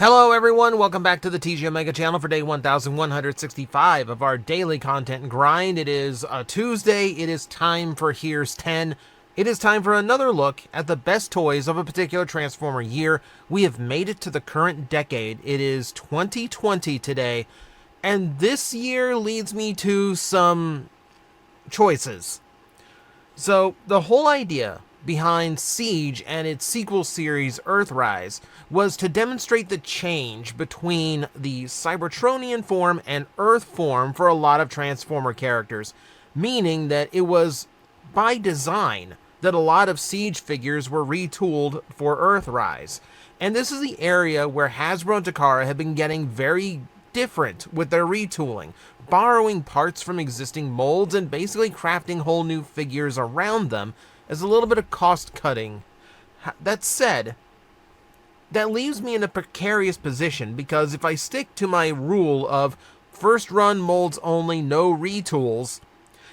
Hello everyone, welcome back to the TJOmega channel for day 1165 of our daily content grind. It is Tuesday, it is time for Here's 10. It is time for another look at the best toys of a particular Transformer year. We have made it to the current decade. It is 2020 today, and this year leads me to some choices. So, the whole idea behind Siege and its sequel series Earthrise was to demonstrate the change between the Cybertronian form and Earth form for a lot of Transformer characters, meaning that it was by design that a lot of Siege figures were retooled for Earthrise. And this is the area where Hasbro and Takara have been getting very different with their retooling, borrowing parts from existing molds and basically crafting whole new figures around them as a little bit of cost cutting. That said, that leaves me in a precarious position, because if I stick to my rule of first run molds only, no retools,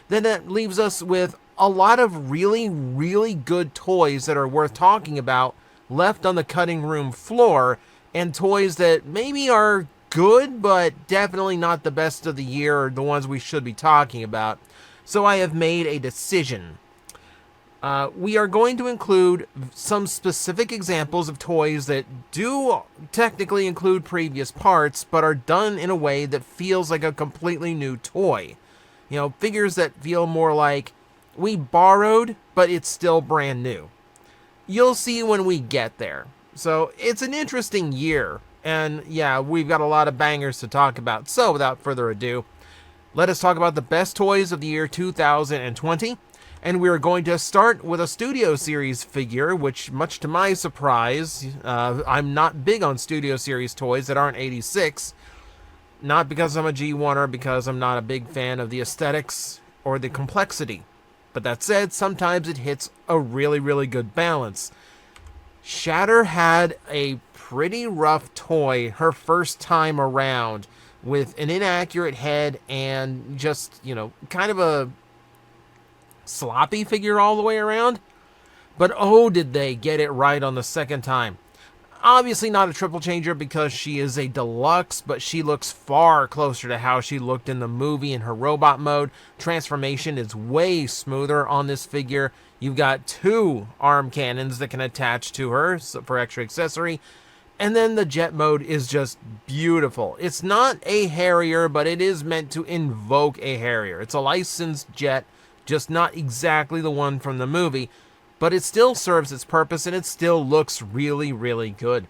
then that leaves us with a lot of really good toys that are worth talking about left on the cutting room floor, and toys that maybe are good but definitely not the best of the year or the ones we should be talking about. So I have made a decision. We are going to include some specific examples of toys that do technically include previous parts, but are done in a way that feels like a completely new toy. You know, figures that feel more like we borrowed, but it's still brand new. You'll see when we get there. So, it's an interesting year, and yeah, we've got a lot of bangers to talk about. So, without further ado, let us talk about the best toys of the year 2020. And we're going to start with a Studio Series figure, which, much to my surprise, I'm not big on Studio Series toys that aren't 86. Not because I'm a G1 or because I'm not a big fan of the aesthetics or the complexity. But that said, sometimes it hits a really good balance. Shatter had a pretty rough toy her first time around, with an inaccurate head and just, you know, kind of a sloppy figure all the way around, but oh, did they get it right on the second time. Obviously not a triple changer because she is a deluxe, but she looks far closer to how she looked in the movie in her robot mode. Transformation is way smoother on this figure. You've got two arm cannons that can attach to her for extra accessory, and then the jet mode is just beautiful. It's not a Harrier, but it is meant to invoke a Harrier. It's a licensed jet, just not exactly the one from the movie, but it still serves its purpose and it still looks really good.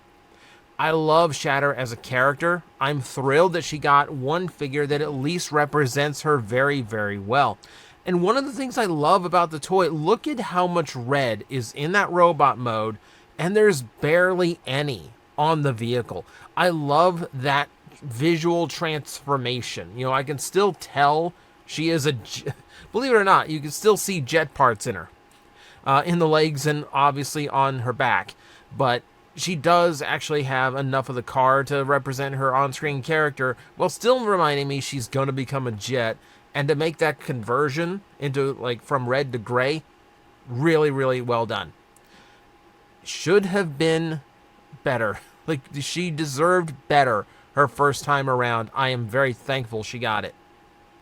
I love Shatter as a character. I'm thrilled that she got one figure that at least represents her very well. And one of the things I love about the toy, look at how much red is in that robot mode, and there's barely any on the vehicle. I love that visual transformation. You know, I can still tell she is a... Believe it or not, you can still see jet parts in her. In the legs and obviously on her back. But she does actually have enough of the car to represent her on-screen character, while still reminding me she's going to become a jet. And to make that conversion into, like, from red to gray, really well done. Should have been better. Like, she deserved better her first time around. I am very thankful she got it.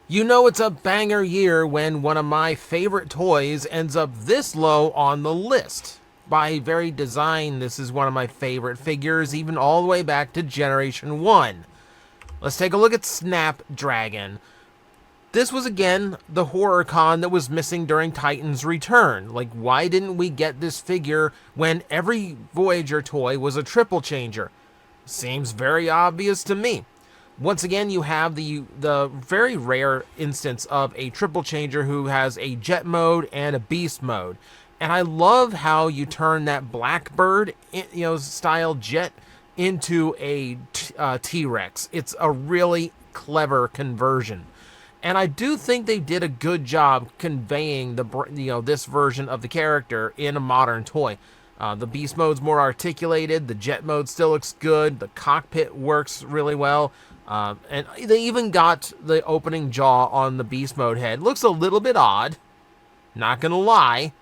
You know it's a banger year when one of my favorite toys ends up this low on the list. By very design, this is one of my favorite figures, even all the way back to Generation 1. Let's take a look at Snapdragon. This was, again, the horror con that was missing during Titan's return. Like, why didn't we get this figure when every Voyager toy was a triple changer? Seems very obvious to me. Once again, you have the very rare instance of a triple changer who has a jet mode and a beast mode. And I love how you turn that Blackbird, you know, style jet into a T-Rex. It's a really clever conversion. And I do think they did a good job conveying this version of the character in a modern toy. The beast mode's more articulated, the jet mode still looks good, the cockpit works really well. And they even got the opening jaw on the beast mode head. Looks a little bit odd, not gonna lie,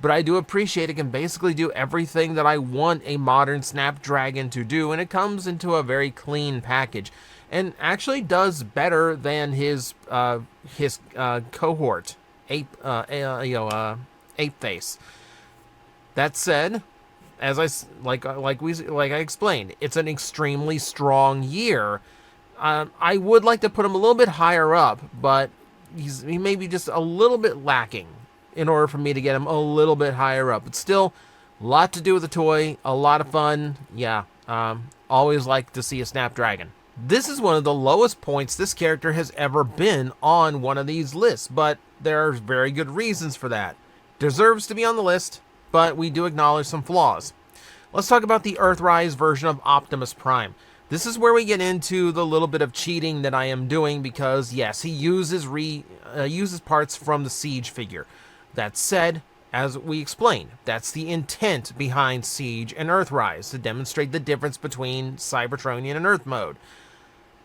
but I do appreciate it can basically do everything that I want a modern Snapdragon to do, and it comes into a very clean package, and actually does better than his cohort, Ape Face. That said, as I explained, it's an extremely strong year. I would like to put him a little bit higher up, but he may be just a little bit lacking in order for me to get him a little bit higher up. But still, a lot to do with the toy, a lot of fun. Yeah, always like to see a Snapdragon. This is one of the lowest points this character has ever been on one of these lists, but there are very good reasons for that. Deserves to be on the list, but we do acknowledge some flaws. Let's talk about the Earthrise version of Optimus Prime. This is where we get into the little bit of cheating that I am doing because, yes, he uses parts from the Siege figure. That said, as we explained, that's the intent behind Siege and Earthrise, to demonstrate the difference between Cybertronian and Earth mode.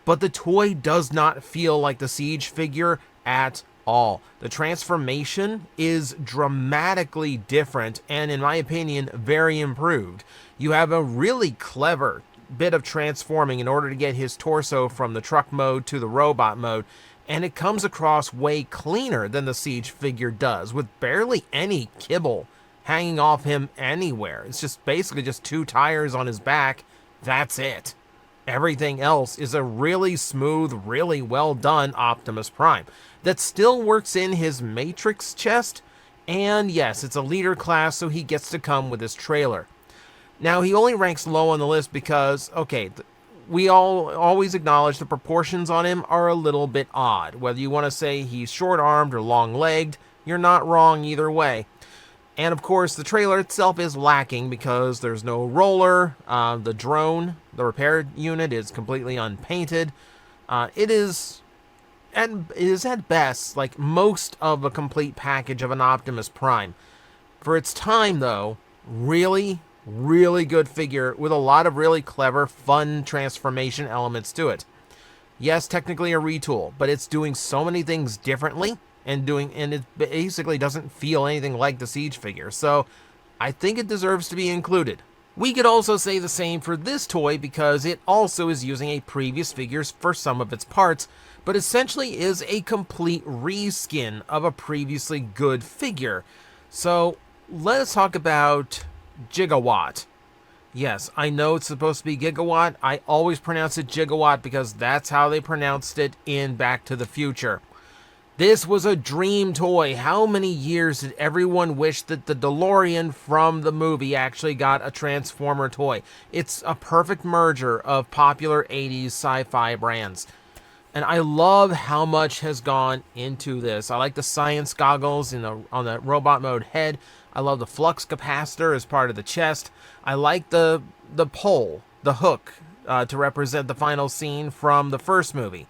But the toy does not feel like the Siege figure at all. The transformation is dramatically different and, in my opinion, very improved. You have a really clever bit of transforming in order to get his torso from the truck mode to the robot mode, and it comes across way cleaner than the Siege figure does, with barely any kibble hanging off him anywhere. It's just basically just 2 tires on his back. That's it. Everything else is a really smooth, really well done Optimus Prime that still works in his Matrix chest, and yes, it's a leader class, so he gets to come with his trailer. Now, he only ranks low on the list because, okay, we always acknowledge the proportions on him are a little bit odd. Whether you want to say he's short-armed or long-legged, you're not wrong either way. And, of course, the trailer itself is lacking because there's no roller. The drone, the repair unit, is completely unpainted. It is at best like most of a complete package of an Optimus Prime. For its time, though, really good figure with a lot of really clever, fun transformation elements to it. Yes, technically a retool, but it's doing so many things differently and it basically doesn't feel anything like the Siege figure, so I think it deserves to be included. We could also say the same for this toy because it also is using a previous figure for some of its parts, but essentially is a complete reskin of a previously good figure. So let's talk about Gigawatt. Yes, I know it's supposed to be Gigawatt. I always pronounce it Gigawatt because that's how they pronounced it in Back to the Future. This was a dream toy. How many years did everyone wish that the DeLorean from the movie actually got a Transformer toy? It's a perfect merger of popular 80s sci-fi brands. And I love how much has gone into this. I like the science goggles on the robot mode head. I love the flux capacitor as part of the chest. I like the pole, the hook, to represent the final scene from the first movie.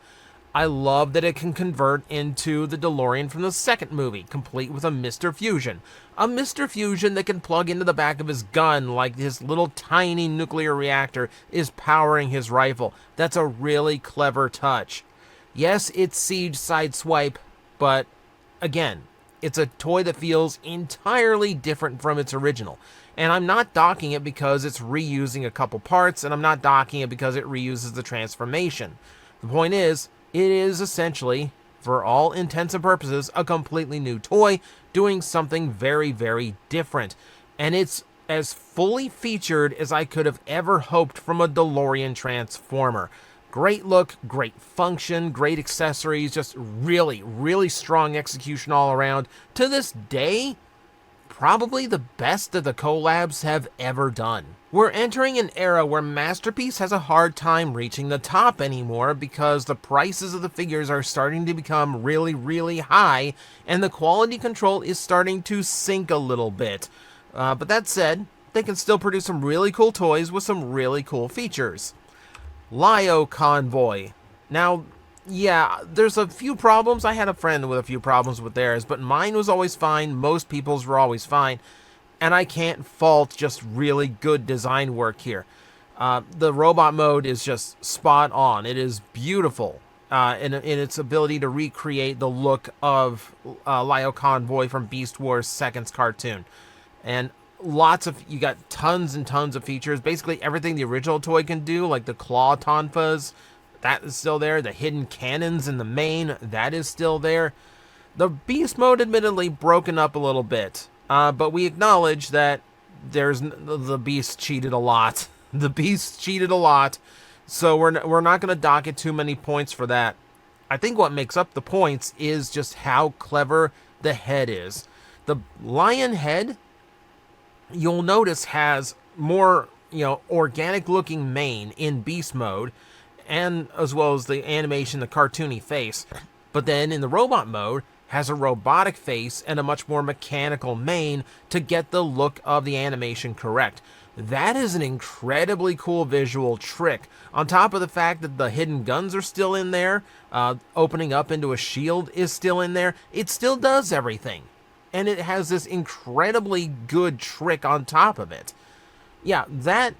I love that it can convert into the DeLorean from the second movie, complete with a Mr. Fusion. A Mr. Fusion that can plug into the back of his gun like his little tiny nuclear reactor is powering his rifle. That's a really clever touch. Yes, it's Siege Sideswipe, but again, it's a toy that feels entirely different from its original. And I'm not docking it because it's reusing a couple parts, and I'm not docking it because it reuses the transformation. The point is, it is essentially, for all intents and purposes, a completely new toy doing something very, very different. And it's as fully featured as I could have ever hoped from a DeLorean Transformer. Great look, great function, great accessories, just really, really strong execution all around. To this day, probably the best that the collabs have ever done. We're entering an era where Masterpiece has a hard time reaching the top anymore because the prices of the figures are starting to become really, really high, and the quality control is starting to sink a little bit. But that said, they can still produce some really cool toys with some really cool features. Lio Convoy. Now, yeah, there's a few problems. I had a friend with a few problems with theirs, but mine was always fine. Most people's were always fine. And I can't fault just really good design work here. The robot mode is just spot on. It is beautiful in its ability to recreate the look of Lio Convoy from Beast Wars Seconds cartoon. And you got tons and tons of features. Basically everything the original toy can do, like the claw tonfas, that is still there. The hidden cannons in the main, that is still there. The beast mode admittedly broken up a little bit, but we acknowledge that the beast cheated a lot. The beast cheated a lot, so we're not going to dock it too many points for that. I think what makes up the points is just how clever the head is. The lion head, you'll notice, has more, organic looking mane in beast mode, and as well as the animation, the cartoony face. But then in the robot mode, has a robotic face and a much more mechanical mane to get the look of the animation correct. That is an incredibly cool visual trick. On top of the fact that the hidden guns are still in there, opening up into a shield is still in there, it still does everything. And it has this incredibly good trick on top of it. Yeah, that's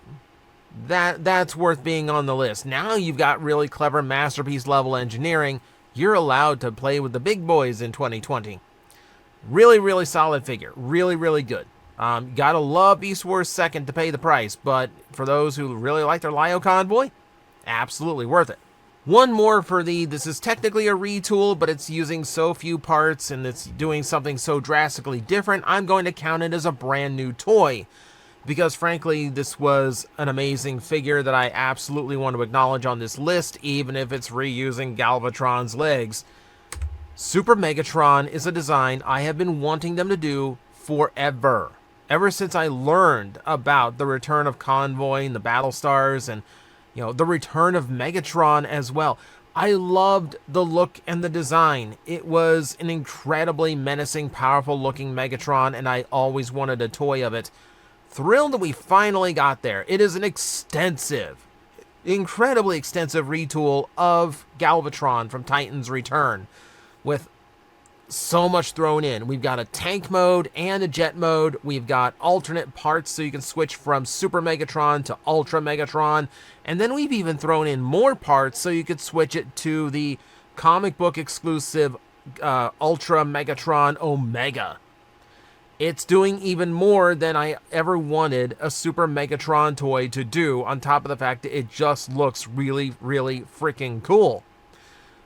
worth being on the list. Now you've got really clever masterpiece level engineering. You're allowed to play with the big boys in 2020. Really, really solid figure. Really, really good. Gotta love Beast Wars 2nd to pay the price, but for those who really like their Lio Convoy, absolutely worth it. One more for this is technically a retool, but it's using so few parts and it's doing something so drastically different, I'm going to count it as a brand new toy. Because frankly, this was an amazing figure that I absolutely want to acknowledge on this list, even if it's reusing Galvatron's legs. Super Megatron is a design I have been wanting them to do forever. Ever since I learned about the return of Convoy and the Battlestars and, the return of Megatron as well. I loved the look and the design. It was an incredibly menacing, powerful looking Megatron, and I always wanted a toy of it. Thrilled that we finally got there. It is an incredibly extensive retool of Galvatron from Titan's Return, with so much thrown in. We've got a tank mode and a jet mode. We've got alternate parts so you can switch from Super Megatron to Ultra Megatron. And then we've even thrown in more parts so you could switch it to the comic book exclusive Ultra Megatron Omega. It's doing even more than I ever wanted a Super Megatron toy to do, on top of the fact that it just looks really, really freaking cool.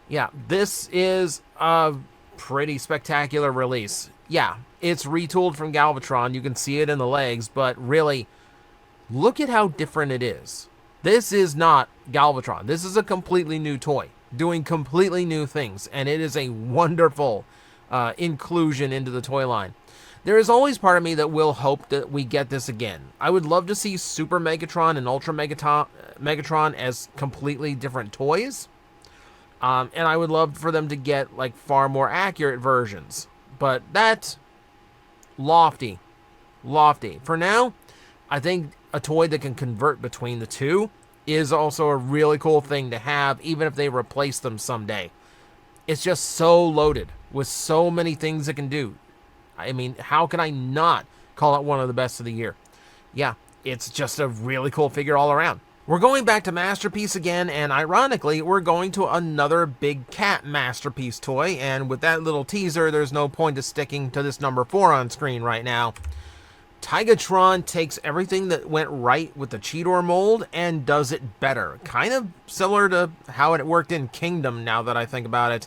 Yeah, this is a pretty spectacular release. Yeah, it's retooled from Galvatron. You can see it in the legs, but really, look at how different it is. This is not Galvatron. This is a completely new toy, doing completely new things, and it is a wonderful inclusion into the toy line. There is always part of me that will hope that we get this again. I would love to see Super Megatron and Ultra Megatron as completely different toys. And I would love for them to get like far more accurate versions. But that's lofty. For now, I think a toy that can convert between the two is also a really cool thing to have, even if they replace them someday. It's just so loaded with so many things it can do. I mean, how can I not call it one of the best of the year? Yeah, it's just a really cool figure all around. We're going back to Masterpiece again, and ironically, we're going to another Big Cat Masterpiece toy, and with that little teaser, there's no point of sticking to this number 4 on screen right now. Tigatron takes everything that went right with the Cheetor mold and does it better. Kind of similar to how it worked in Kingdom, now that I think about it.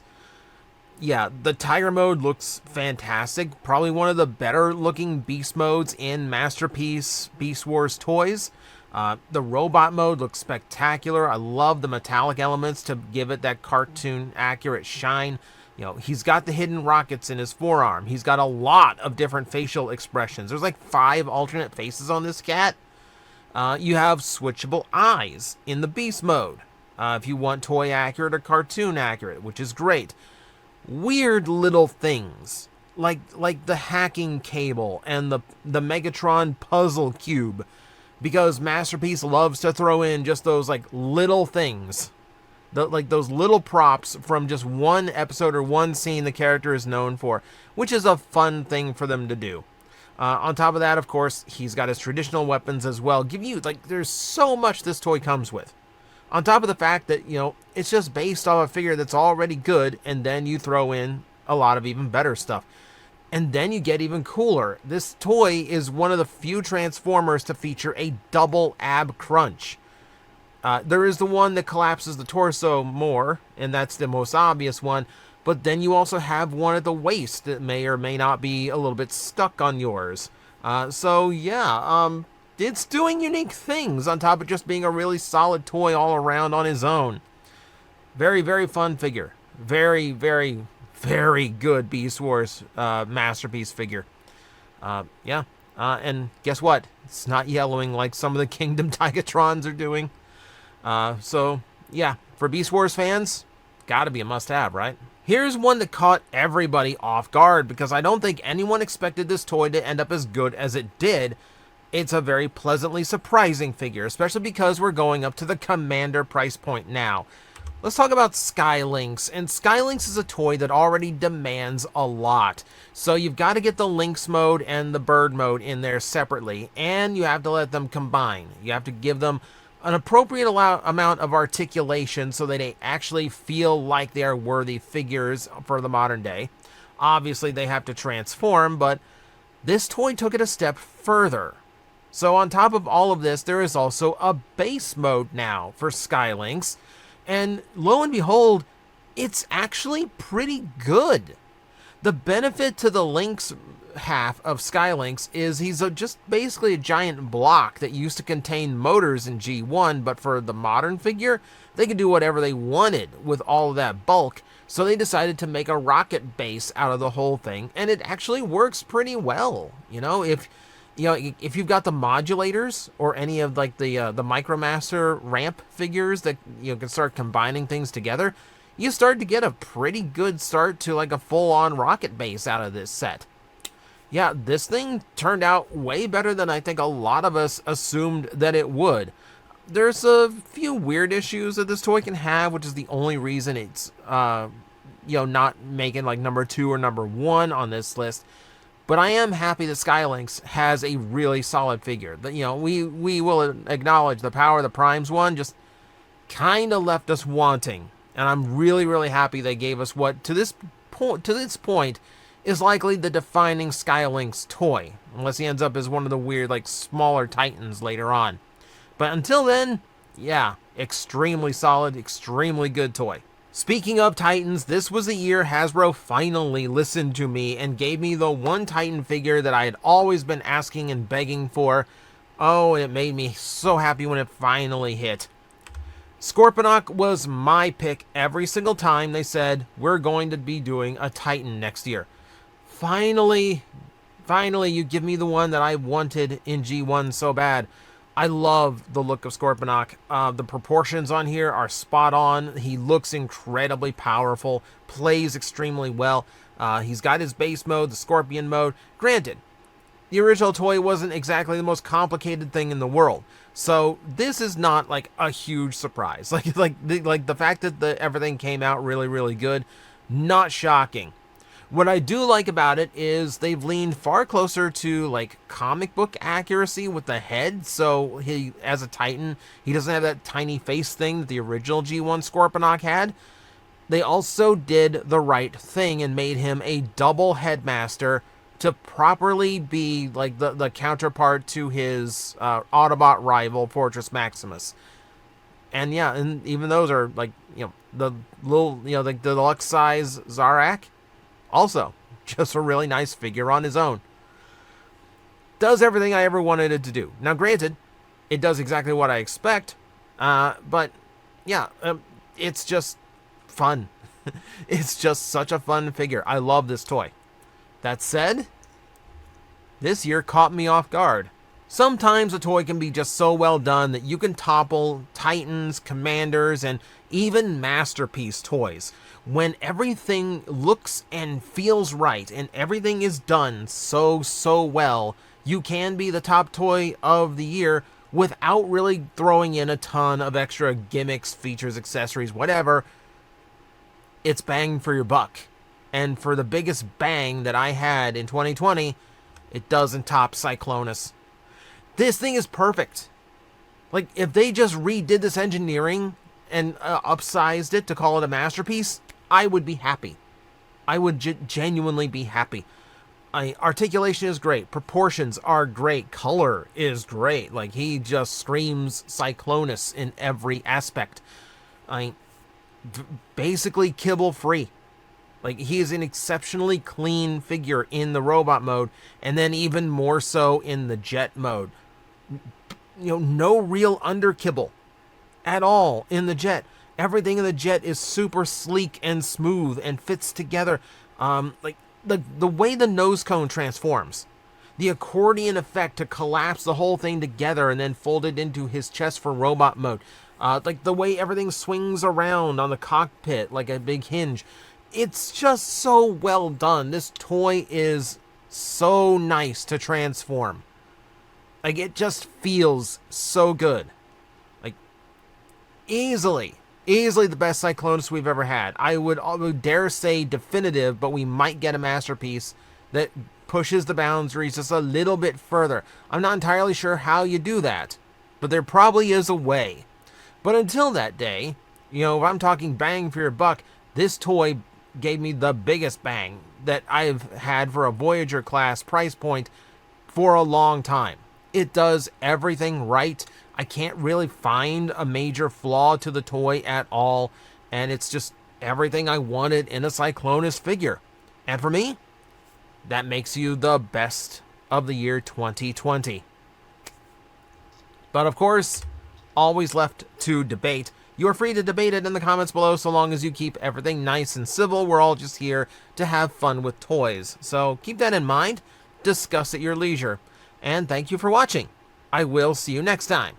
Yeah, the Tiger mode looks fantastic. Probably one of the better looking beast modes in Masterpiece Beast Wars toys. The robot mode looks spectacular. I love the metallic elements to give it that cartoon accurate shine. He's got the hidden rockets in his forearm. He's got a lot of different facial expressions. There's like 5 alternate faces on this cat. You have switchable eyes in the beast mode. If you want toy accurate or cartoon accurate, which is great. Weird little things like the hacking cable and the Megatron puzzle cube, because Masterpiece loves to throw in just those like little things, those little props from just one episode or one scene the character is known for, which is a fun thing for them to do. On top of that, of course, he's got his traditional weapons as well. There's so much this toy comes with. On top of the fact that, it's just based off a figure that's already good, and then you throw in a lot of even better stuff. And then you get even cooler. This toy is one of the few Transformers to feature a double ab crunch. There is the one that collapses the torso more, and that's the most obvious one. But then you also have one at the waist that may or may not be a little bit stuck on yours. So yeah, it's doing unique things on top of just being a really solid toy all around on his own. Very, very fun figure. Very, very, very good Beast Wars masterpiece figure. Yeah, and guess what? It's not yellowing like some of the Kingdom Tigatrons are doing. So yeah, for Beast Wars fans, gotta be a must-have, right? Here's one that caught everybody off guard because I don't think anyone expected this toy to end up as good as it did. It's a very pleasantly surprising figure, especially because we're going up to the Commander price point now. Let's talk about Lynx, and Lynx is a toy that already demands a lot. So you've got to get the Lynx mode and the Bird mode in there separately, and you have to let them combine. You have to give them an appropriate amount of articulation so that they actually feel like they are worthy figures for the modern day. Obviously, they have to transform, but this toy took it a step further. So on top of all of this, there is also a base mode now for Lynx. And lo and behold, it's actually pretty good. The benefit to the Lynx half of Lynx is he's just basically a giant block that used to contain motors in G1, but for the modern figure, they could do whatever they wanted with all of that bulk. So they decided to make a rocket base out of the whole thing, and it actually works pretty well. If you've got the modulators or any of like the Micromaster ramp figures that can start combining things together, you start to get a pretty good start to like a full-on rocket base out of this set. Yeah, this thing turned out way better than I think a lot of us assumed that it would. There's a few weird issues that this toy can have, which is the only reason it's not making like number 2 or number 1 on this list. But I am happy that Lynx has a really solid figure. We will acknowledge the Power of the Primes one just kind of left us wanting. And I'm really, really happy they gave us what, to this point, is likely the defining Lynx toy. Unless he ends up as one of the weird, like, smaller Titans later on. But until then, yeah, extremely solid, extremely good toy. Speaking of Titans, this was the year Hasbro finally listened to me and gave me the one Titan figure that I had always been asking and begging for. Oh, and it made me so happy when it finally hit. Scorponok was my pick every single time they said, we're going to be doing a Titan next year. Finally, you give me the one that I wanted in G1 so bad. I love the look of Scorponok. The proportions on here are spot on. He looks incredibly powerful, plays extremely well. He's got his base mode, the Scorpion mode. Granted, the original toy wasn't exactly the most complicated thing in the world. So this is not like a huge surprise. Like the fact that everything came out really, really good, not shocking. What I do like about it is they've leaned far closer to like comic book accuracy with the head. So he, as a Titan, he doesn't have that tiny face thing that the original G1 Scorponok had. They also did the right thing and made him a double headmaster to properly be like the counterpart to his Autobot rival Fortress Maximus. And yeah, and even those are like, the little, the deluxe size Zarak. Also, just a really nice figure on his own. Does everything I ever wanted it to do. Now, granted, it does exactly what I expect, but yeah, it's just fun. It's just such a fun figure. I love this toy. That said, this year caught me off guard. Sometimes a toy can be just so well done that you can topple Titans, Commanders, and even Masterpiece toys. When everything looks and feels right and everything is done so well, you can be the top toy of the year without really throwing in a ton of extra gimmicks, features, accessories, whatever. It's bang for your buck. And for the biggest bang that I had in 2020, it doesn't top Cyclonus. This thing is perfect. Like, if they just redid this engineering and upsized it to call it a masterpiece, I would be happy. I would genuinely be happy. Articulation is great. Proportions are great. Color is great. Like, he just screams Cyclonus in every aspect. Basically kibble free. Like, he is an exceptionally clean figure in the robot mode, and then even more so in the jet mode. No real underkibble at all in the jet. Everything in the jet is super sleek and smooth and fits together. Like, the way the nose cone transforms, the accordion effect to collapse the whole thing together and then fold it into his chest for robot mode. Like, the way everything swings around on the cockpit like a big hinge. It's just so well done. This toy is so nice to transform. Like, it just feels so good. Like, easily the best Cyclonus we've ever had. I would dare say definitive, but we might get a masterpiece that pushes the boundaries just a little bit further. I'm not entirely sure how you do that, but there probably is a way. But until that day, if I'm talking bang for your buck, this toy gave me the biggest bang that I've had for a Voyager class price point for a long time. It does everything right. I can't really find a major flaw to the toy at all, and it's just everything I wanted in a Cyclonus figure. And for me, that makes you the best of the year 2020. But of course, always left to debate. You are free to debate it in the comments below, so long as you keep everything nice and civil. We're all just here to have fun with toys. So keep that in mind, discuss at your leisure, and thank you for watching. I will see you next time.